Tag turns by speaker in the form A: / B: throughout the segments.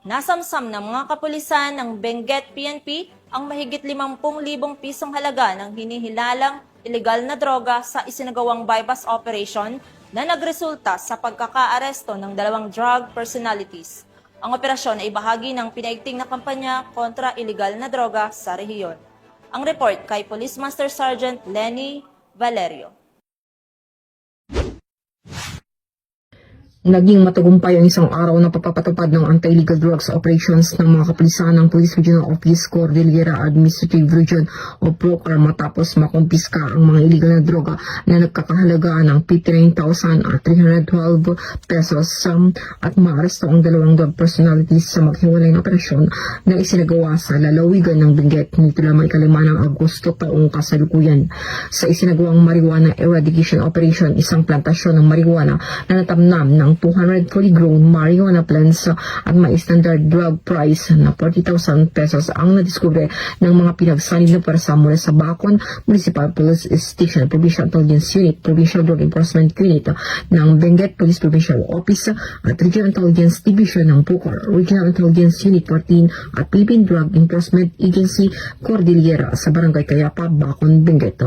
A: Nasamsam ng mga kapulisan ng Benguet PNP ang mahigit 50,000 pisong halaga ng hinihilalang ilegal na droga sa isinagawang bypass operation na nagresulta sa pagkakaaresto ng 2 drug personalities. Ang operasyon ay bahagi ng pinaigting na kampanya kontra ilegal na droga sa rehiyon. Ang report kay Police Master Sergeant Lenny Valerio.
B: Naging matagumpay ang isang araw na pagpapatupad ng anti-illegal drugs operations ng mga kapulisan ng Police Regional Office Cordillera Administrative Region o PROCAR matapos makumpiska ang mga illegal na droga na nagkakahalaga ng 59,312 pesos at maaresto ang 2 drug personalities sa maghiwalay na operasyon na isinagawa sa lalawigan ng Benguet nito lamang 5 ng Agosto taong kasalukuyan. Sa isinagawang marijuana eradication operation, isang plantasyon ng marijuana na natamnam ng 240 grown marijuana plants at may standard drug price na 40,000 pesos ang nadiskubre ng mga pinagsanib na pwersa mula sa Bacon Municipal Police Station, Provincial Intelligence Unit, Provincial Drug Enforcement Unit ng Benguet Police Provincial Office at Regional Intelligence Division ng PROCAR, Regional Intelligence Unit 14 at Philippine Drug Enforcement Agency Cordillera sa Barangay Cayapa, Bacon, Benguet.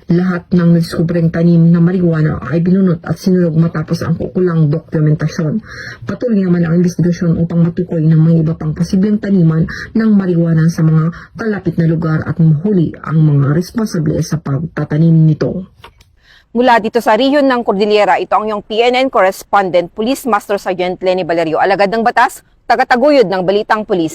B: Lahat ng nadiskubreng tanim na marijuana ay binunot at sinulog matapos ang kukulang dokumentasyon. Patuloy naman ang investigasyon upang matukoy ng mga iba pang posibleng taniman ng marijuana sa mga kalapit na lugar at mahuli ang mga responsable sa pagtatanim nito.
C: Mula dito sa rehiyon ng Cordillera, ito ang iyong PNN correspondent, Police Master Sergeant Lenny Valerio, alagad ng batas, tagataguyod ng Balitang Pulis.